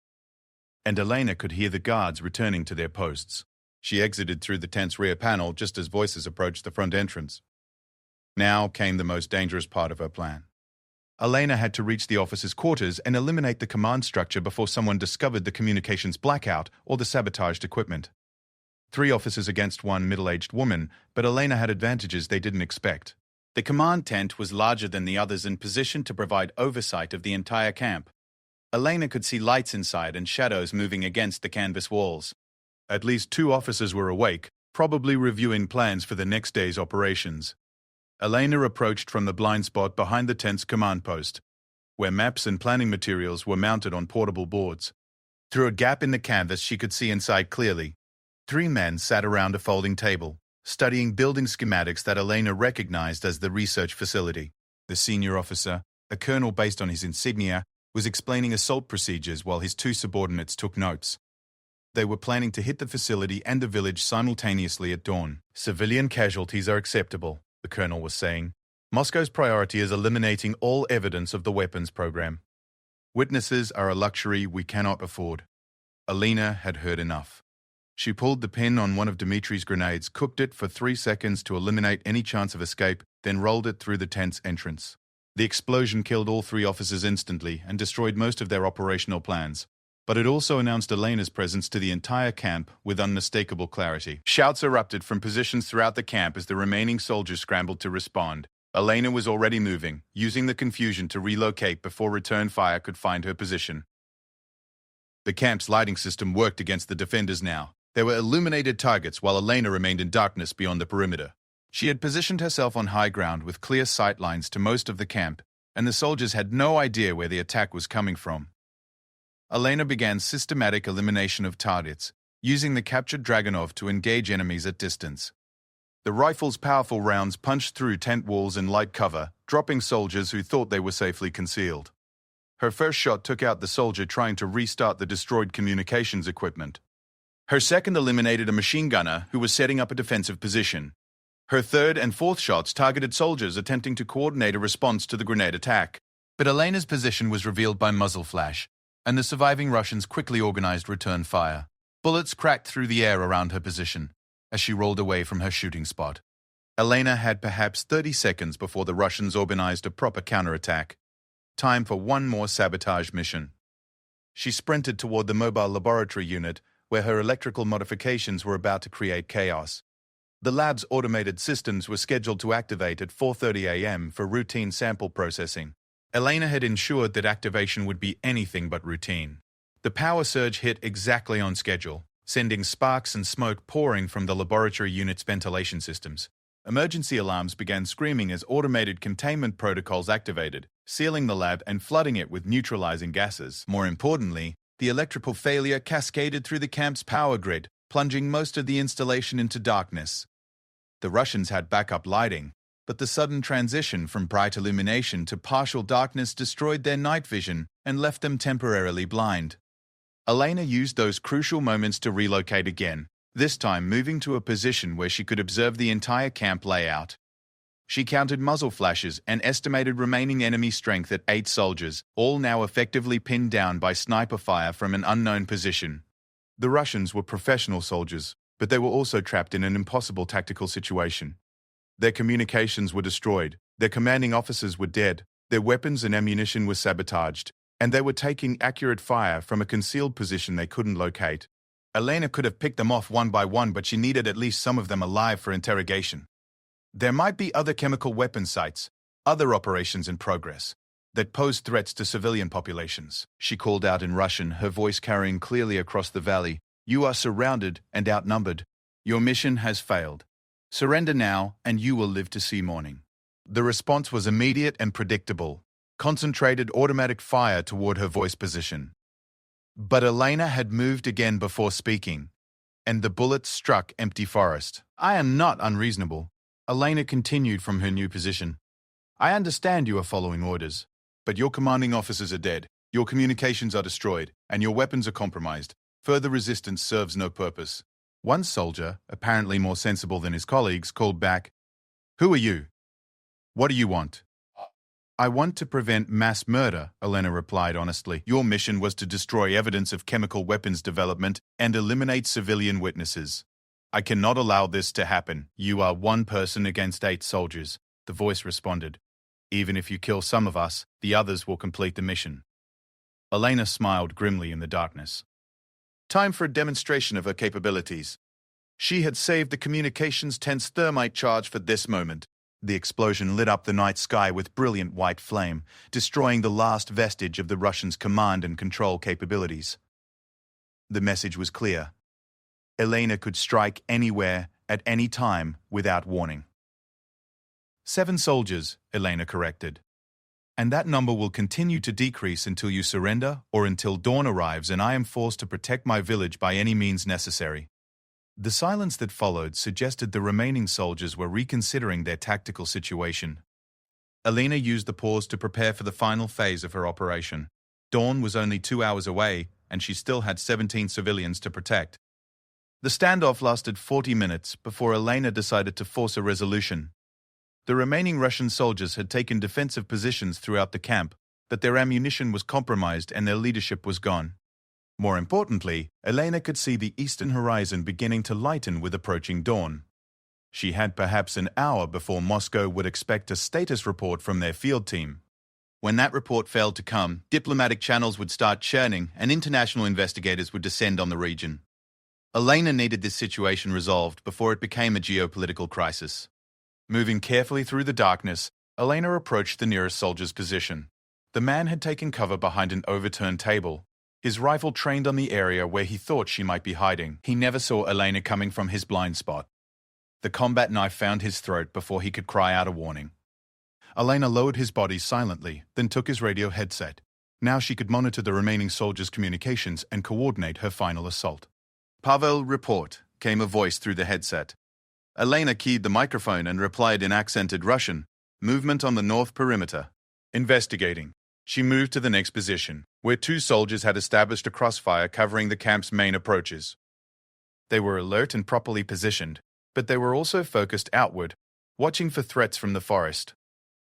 and Elena could hear the guards returning to their posts. She exited through the tent's rear panel just as voices approached the front entrance. Now came the most dangerous part of her plan. Elena had to reach the officers' quarters and eliminate the command structure before someone discovered the communications blackout or the sabotaged equipment. 3 officers against 1 middle-aged woman, but Elena had advantages they didn't expect. The command tent was larger than the others and positioned to provide oversight of the entire camp. Elena could see lights inside and shadows moving against the canvas walls. At least 2 officers were awake, probably reviewing plans for the next day's operations. Elena approached from the blind spot behind the tent's command post, where maps and planning materials were mounted on portable boards. Through a gap in the canvas, she could see inside clearly. 3 men sat around a folding table, studying building schematics that Elena recognized as the research facility. The senior officer, a colonel based on his insignia, was explaining assault procedures while his 2 subordinates took notes. They were planning to hit the facility and the village simultaneously at dawn. Civilian casualties are acceptable, the colonel was saying. Moscow's priority is eliminating all evidence of the weapons program. Witnesses are a luxury we cannot afford. Elena had heard enough. She pulled the pin on one of Dmitri's grenades, cooked it for 3 seconds to eliminate any chance of escape, then rolled it through the tent's entrance. The explosion killed all 3 officers instantly and destroyed most of their operational plans. But it also announced Elena's presence to the entire camp with unmistakable clarity. Shouts erupted from positions throughout the camp as the remaining soldiers scrambled to respond. Elena was already moving, using the confusion to relocate before return fire could find her position. The camp's lighting system worked against the defenders now. There were illuminated targets while Elena remained in darkness beyond the perimeter. She had positioned herself on high ground with clear sight lines to most of the camp, and the soldiers had no idea where the attack was coming from. Elena began systematic elimination of targets, using the captured Dragunov to engage enemies at distance. The rifle's powerful rounds punched through tent walls and light cover, dropping soldiers who thought they were safely concealed. Her first shot took out the soldier trying to restart the destroyed communications equipment. Her second eliminated a machine gunner who was setting up a defensive position. Her third and fourth shots targeted soldiers attempting to coordinate a response to the grenade attack. But Elena's position was revealed by muzzle flash, and the surviving Russians quickly organized return fire. Bullets cracked through the air around her position as she rolled away from her shooting spot. Elena had perhaps 30 seconds before the Russians organized a proper counterattack. Time for one more sabotage mission. She sprinted toward the mobile laboratory unit, where her electrical modifications were about to create chaos. The lab's automated systems were scheduled to activate at 4:30 a.m. for routine sample processing. Elena had ensured that activation would be anything but routine. The power surge hit exactly on schedule, sending sparks and smoke pouring from the laboratory unit's ventilation systems. Emergency alarms began screaming as automated containment protocols activated, sealing the lab and flooding it with neutralizing gases. More importantly, the electrical failure cascaded through the camp's power grid, plunging most of the installation into darkness. The Russians had backup lighting, but the sudden transition from bright illumination to partial darkness destroyed their night vision and left them temporarily blind. Elena used those crucial moments to relocate again, this time moving to a position where she could observe the entire camp layout. She counted muzzle flashes and estimated remaining enemy strength at 8 soldiers, all now effectively pinned down by sniper fire from an unknown position. The Russians were professional soldiers, but they were also trapped in an impossible tactical situation. Their communications were destroyed, their commanding officers were dead, their weapons and ammunition were sabotaged, and they were taking accurate fire from a concealed position they couldn't locate. Elena could have picked them off one by one, but she needed at least some of them alive for interrogation. There might be other chemical weapon sites, other operations in progress, that pose threats to civilian populations. She called out in Russian, her voice carrying clearly across the valley. You are surrounded and outnumbered. Your mission has failed. Surrender now, and you will live to see morning. The response was immediate and predictable, concentrated automatic fire toward her voice position. But Elena had moved again before speaking, and the bullets struck empty forest. I am not unreasonable. Elena continued from her new position. I understand you are following orders, but your commanding officers are dead, your communications are destroyed, and your weapons are compromised. Further resistance serves no purpose. One soldier, apparently more sensible than his colleagues, called back, Who are you? What do you want? I want to prevent mass murder, Elena replied honestly. Your mission was to destroy evidence of chemical weapons development and eliminate civilian witnesses. I cannot allow this to happen. You are 1 person against 8 soldiers, the voice responded. Even if you kill some of us, the others will complete the mission. Elena smiled grimly in the darkness. Time for a demonstration of her capabilities. She had saved the communications tent's thermite charge for this moment. The explosion lit up the night sky with brilliant white flame, destroying the last vestige of the Russians' command and control capabilities. The message was clear. Elena could strike anywhere, at any time without warning. 7 soldiers, Elena corrected. And that number will continue to decrease until you surrender or until dawn arrives and I am forced to protect my village by any means necessary. The silence that followed suggested the remaining soldiers were reconsidering their tactical situation. Elena used the pause to prepare for the final phase of her operation. Dawn was only 2 hours away, and she still had 17 civilians to protect. The standoff lasted 40 minutes before Elena decided to force a resolution. The remaining Russian soldiers had taken defensive positions throughout the camp, but their ammunition was compromised and their leadership was gone. More importantly, Elena could see the eastern horizon beginning to lighten with approaching dawn. She had perhaps an hour before Moscow would expect a status report from their field team. When that report failed to come, diplomatic channels would start churning and international investigators would descend on the region. Elena needed this situation resolved before it became a geopolitical crisis. Moving carefully through the darkness, Elena approached the nearest soldier's position. The man had taken cover behind an overturned table, his rifle trained on the area where he thought she might be hiding. He never saw Elena coming from his blind spot. The combat knife found his throat before he could cry out a warning. Elena lowered his body silently, then took his radio headset. Now she could monitor the remaining soldiers' communications and coordinate her final assault. "Pavel, report," came a voice through the headset. Elena keyed the microphone and replied in accented Russian, "Movement on the north perimeter." Investigating. She moved to the next position, where 2 soldiers had established a crossfire covering the camp's main approaches. They were alert and properly positioned, but they were also focused outward, watching for threats from the forest.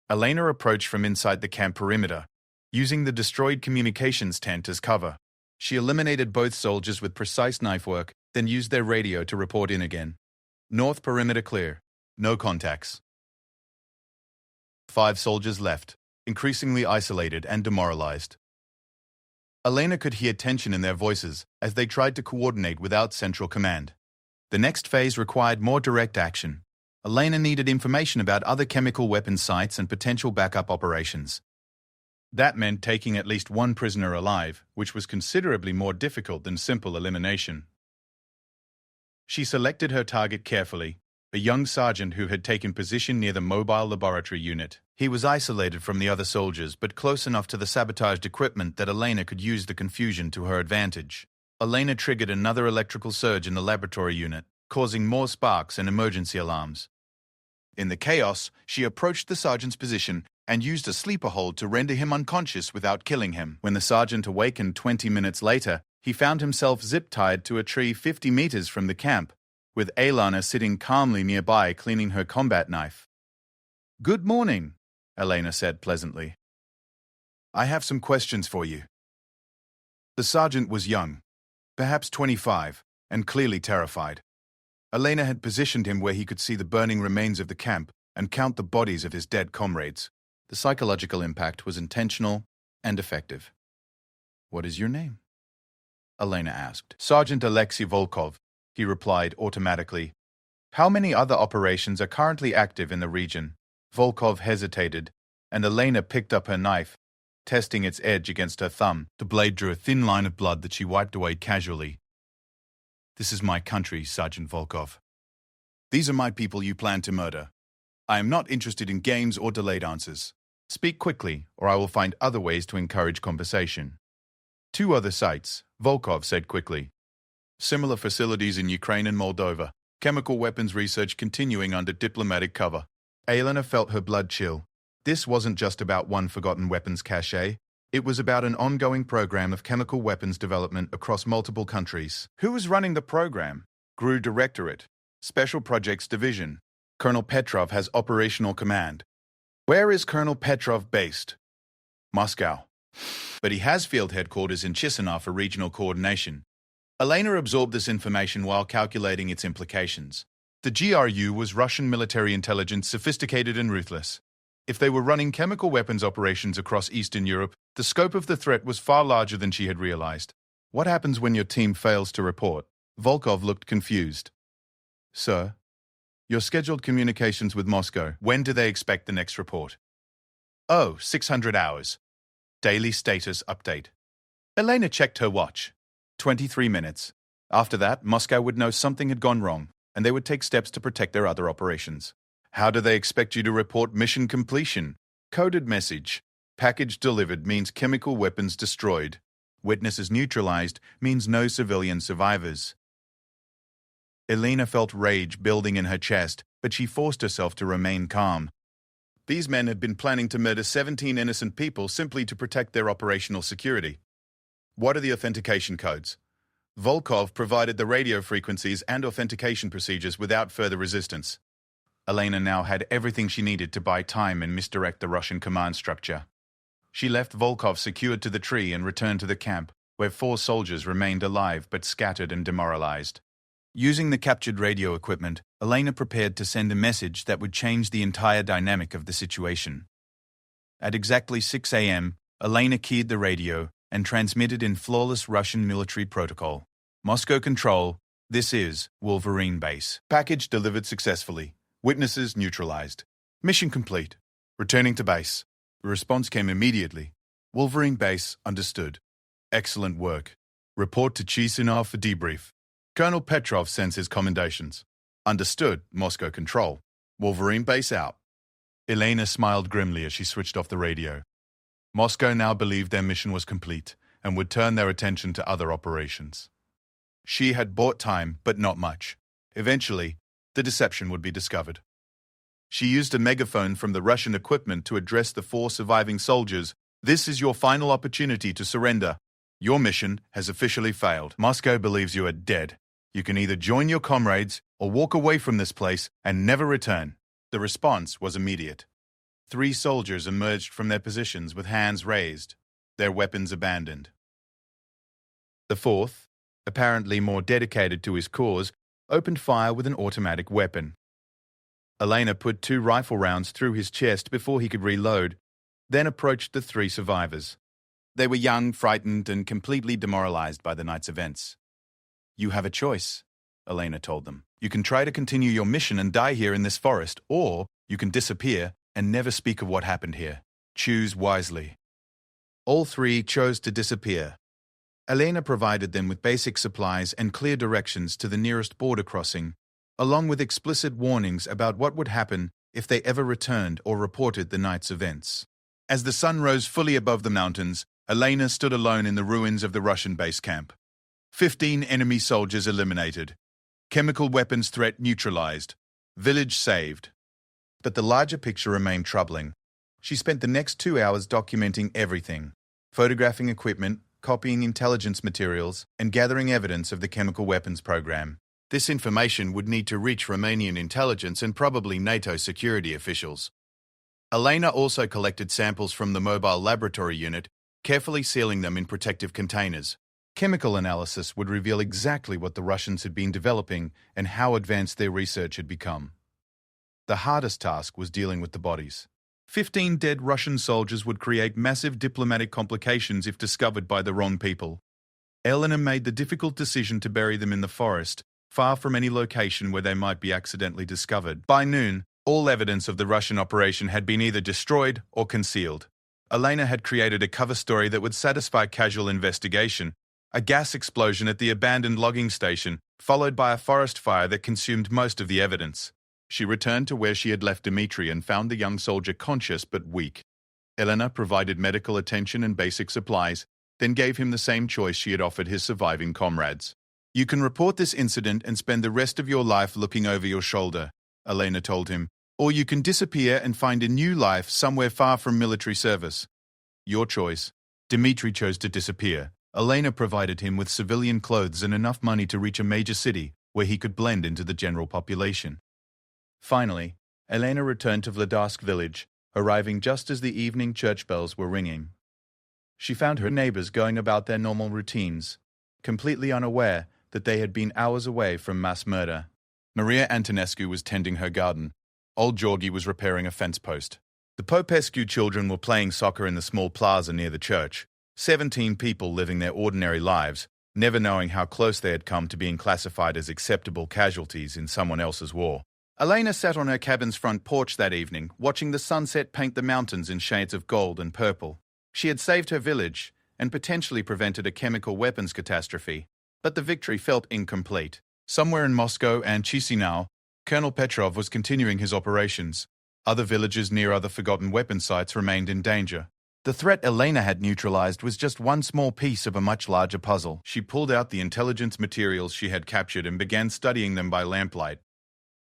Elena approached from inside the camp perimeter, using the destroyed communications tent as cover. She eliminated both soldiers with precise knife work, then used their radio to report in again. North perimeter clear. No contacts. 5 soldiers left, increasingly isolated and demoralized. Elena could hear tension in their voices as they tried to coordinate without central command. The next phase required more direct action. Elena needed information about other chemical weapon sites and potential backup operations. That meant taking at least 1 prisoner alive, which was considerably more difficult than simple elimination. She selected her target carefully, a young sergeant who had taken position near the mobile laboratory unit. He was isolated from the other soldiers, but close enough to the sabotaged equipment that Elena could use the confusion to her advantage. Elena triggered another electrical surge in the laboratory unit, causing more sparks and emergency alarms. In the chaos, she approached the sergeant's position and used a sleeper hold to render him unconscious without killing him. When the sergeant awakened 20 minutes later, he found himself zip-tied to a tree 50 meters from the camp, with Elena sitting calmly nearby cleaning her combat knife. "Good morning," Elena said pleasantly. "I have some questions for you." The sergeant was young, perhaps 25, and clearly terrified. Elena had positioned him where he could see the burning remains of the camp and count the bodies of his dead comrades. The psychological impact was intentional and effective. "What is your name?" Elena asked. "Sergeant Alexei Volkov," he replied automatically. "How many other operations are currently active in the region?" Volkov hesitated, and Elena picked up her knife, testing its edge against her thumb. The blade drew a thin line of blood that she wiped away casually. "This is my country, Sergeant Volkov. These are my people you plan to murder. I am not interested in games or delayed answers. Speak quickly, or I will find other ways to encourage conversation." 2 other sites, Volkov said quickly. "Similar facilities in Ukraine and Moldova. Chemical weapons research continuing under diplomatic cover." Elena felt her blood chill. This wasn't just about one forgotten weapons cache. It was about an ongoing program of chemical weapons development across multiple countries. Who was running the program? GRU Directorate. Special Projects Division. Colonel Petrov has operational command. Where is Colonel Petrov based? Moscow. But he has field headquarters in Chisinau for regional coordination. Elena absorbed this information while calculating its implications. The GRU was Russian military intelligence, sophisticated and ruthless. If they were running chemical weapons operations across Eastern Europe, the scope of the threat was far larger than she had realized. "What happens when your team fails to report?" Volkov looked confused. "Sir, your scheduled communications with Moscow. When do they expect the next report?" "Oh, 600 hours. Daily status update." Elena checked her watch. 23 minutes. After that, Moscow would know something had gone wrong. and they would take steps to protect their other operations. How do they expect you to report mission completion? Coded message. Package delivered means chemical weapons destroyed. Witnesses neutralized means no civilian survivors. Elena felt rage building in her chest, but she forced herself to remain calm. These men had been planning to murder 17 innocent people simply to protect their operational security. What are the authentication codes? Volkov provided the radio frequencies and authentication procedures without further resistance. Elena now had everything she needed to buy time and misdirect the Russian command structure. She left Volkov secured to the tree and returned to the camp, where 4 soldiers remained alive but scattered and demoralized. Using the captured radio equipment, Elena prepared to send a message that would change the entire dynamic of the situation. At exactly 6 a.m., Elena keyed the radio and transmitted in flawless Russian military protocol. Moscow Control, this is Wolverine Base. Package delivered successfully. Witnesses neutralized. Mission complete. Returning to base. The response came immediately. Wolverine Base understood. Excellent work. Report to Chisinau for debrief. Colonel Petrov sends his commendations. Understood, Moscow Control. Wolverine Base out. Elena smiled grimly as she switched off the radio. Moscow now believed their mission was complete and would turn their attention to other operations. She had bought time, but not much. Eventually, the deception would be discovered. She used a megaphone from the Russian equipment to address the 4 surviving soldiers. This is your final opportunity to surrender. Your mission has officially failed. Moscow believes you are dead. You can either join your comrades or walk away from this place and never return. The response was immediate. 3 soldiers emerged from their positions with hands raised, their weapons abandoned. The 4th, apparently more dedicated to his cause, opened fire with an automatic weapon. Elena put 2 rifle rounds through his chest before he could reload, then approached the 3 survivors. They were young, frightened, and completely demoralized by the night's events. You have a choice, Elena told them. You can try to continue your mission and die here in this forest, or you can disappear and never speak of what happened here. Choose wisely. All 3 chose to disappear. Elena provided them with basic supplies and clear directions to the nearest border crossing, along with explicit warnings about what would happen if they ever returned or reported the night's events. As the sun rose fully above the mountains, Elena stood alone in the ruins of the Russian base camp. 15 enemy soldiers eliminated. Chemical weapons threat neutralized. Village saved. But the larger picture remained troubling. She spent the next 2 hours documenting everything, photographing equipment, copying intelligence materials, and gathering evidence of the chemical weapons program. This information would need to reach Romanian intelligence and probably NATO security officials. Elena also collected samples from the mobile laboratory unit, carefully sealing them in protective containers. Chemical analysis would reveal exactly what the Russians had been developing and how advanced their research had become. The hardest task was dealing with the bodies. 15 dead Russian soldiers would create massive diplomatic complications if discovered by the wrong people. Elena made the difficult decision to bury them in the forest, far from any location where they might be accidentally discovered. By noon, all evidence of the Russian operation had been either destroyed or concealed. Elena had created a cover story that would satisfy casual investigation: a gas explosion at the abandoned logging station, followed by a forest fire that consumed most of the evidence. She returned to where she had left Dmitri and found the young soldier conscious but weak. Elena provided medical attention and basic supplies, then gave him the same choice she had offered his surviving comrades. You can report this incident and spend the rest of your life looking over your shoulder, Elena told him, or you can disappear and find a new life somewhere far from military service. Your choice. Dmitri chose to disappear. Elena provided him with civilian clothes and enough money to reach a major city where he could blend into the general population. Finally, Elena returned to Vladarsk village, arriving just as the evening church bells were ringing. She found her neighbors going about their normal routines, completely unaware that they had been hours away from mass murder. Maria Antonescu was tending her garden. Old Georgi was repairing a fence post. The Popescu children were playing soccer in the small plaza near the church. 17 people living their ordinary lives, never knowing how close they had come to being classified as acceptable casualties in someone else's war. Elena sat on her cabin's front porch that evening, watching the sunset paint the mountains in shades of gold and purple. She had saved her village and potentially prevented a chemical weapons catastrophe, but the victory felt incomplete. Somewhere in Moscow and Chisinau, Colonel Petrov was continuing his operations. Other villages near other forgotten weapon sites remained in danger. The threat Elena had neutralized was just one small piece of a much larger puzzle. She pulled out the intelligence materials she had captured and began studying them by lamplight.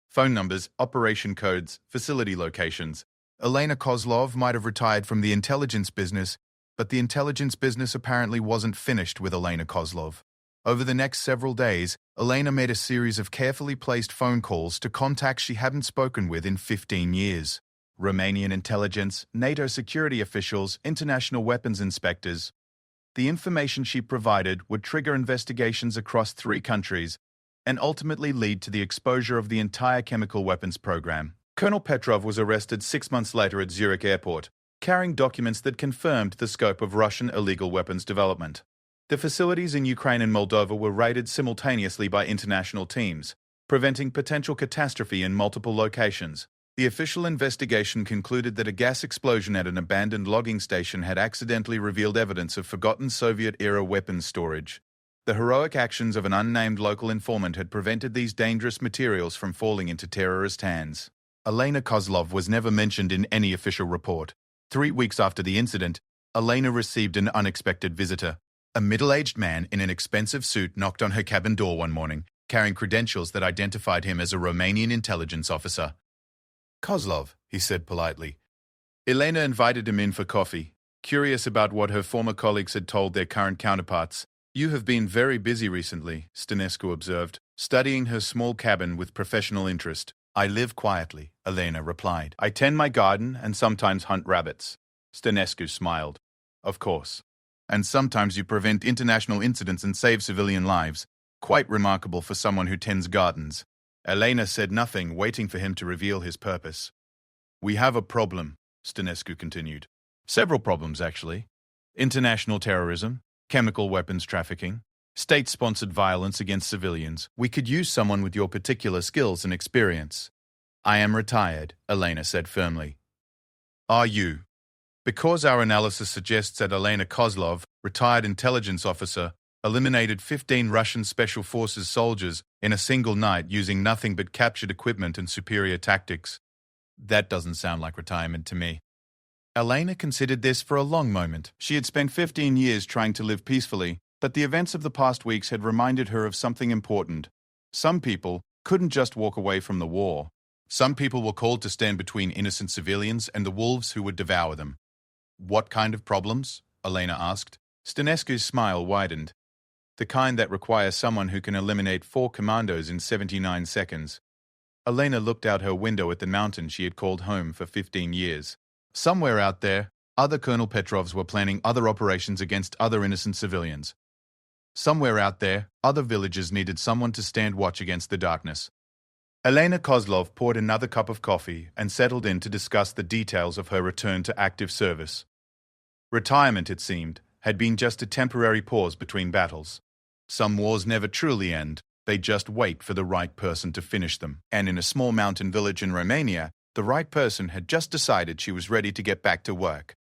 Phone numbers, operation codes, facility locations. Elena Kozlov might have retired from the intelligence business, but the intelligence business apparently wasn't finished with Elena Kozlov. Over the next several days, Elena made a series of carefully placed phone calls to contacts she hadn't spoken with in 15 years. Romanian intelligence, NATO security officials, international weapons inspectors. The information she provided would trigger investigations across 3 countries and ultimately lead to the exposure of the entire chemical weapons program. Colonel Petrov was arrested 6 months later at Zurich airport, carrying documents that confirmed the scope of Russian illegal weapons development. The facilities in Ukraine and Moldova were raided simultaneously by international teams, preventing potential catastrophe in multiple locations. The official investigation concluded that a gas explosion at an abandoned logging station had accidentally revealed evidence of forgotten Soviet-era weapons storage. The heroic actions of an unnamed local informant had prevented these dangerous materials from falling into terrorist hands. Elena Kozlov was never mentioned in any official report. 3 weeks after the incident, Elena received an unexpected visitor. A middle-aged man in an expensive suit knocked on her cabin door one morning, carrying credentials that identified him as a Romanian intelligence officer. "Kozlov," he said politely. Elena invited him in for coffee, curious about what her former colleagues had told their current counterparts. "You have been very busy recently," Stănescu observed, studying her small cabin with professional interest. "I live quietly," Elena replied. "I tend my garden and sometimes hunt rabbits." Stănescu smiled. "Of course. And sometimes you prevent international incidents and save civilian lives. Quite remarkable for someone who tends gardens." Elena said nothing, waiting for him to reveal his purpose. "We have a problem," Stănescu continued. "Several problems, actually. International terrorism, chemical weapons trafficking, state-sponsored violence against civilians. We could use someone with your particular skills and experience." "I am retired," Elena said firmly. "Are you?" "Because our analysis suggests that Elena Kozlov, retired intelligence officer, eliminated 15 Russian Special Forces soldiers in a single night using nothing but captured equipment and superior tactics. That doesn't sound like retirement to me." Elena considered this for a long moment. She had spent 15 years trying to live peacefully, but the events of the past weeks had reminded her of something important. Some people couldn't just walk away from the war. Some people were called to stand between innocent civilians and the wolves who would devour them. "What kind of problems?" Elena asked. Stănescu's smile widened. "The kind that require someone who can eliminate 4 commandos in 79 seconds. Elena looked out her window at the mountain she had called home for 15 years. Somewhere out there, other Colonel Petrovs were planning other operations against other innocent civilians. Somewhere out there, other villages needed someone to stand watch against the darkness. Elena Kozlov poured another cup of coffee and settled in to discuss the details of her return to active service. Retirement, it seemed, had been just a temporary pause between battles. Some wars never truly end, they just wait for the right person to finish them. And in a small mountain village in Romania, the right person had just decided she was ready to get back to work.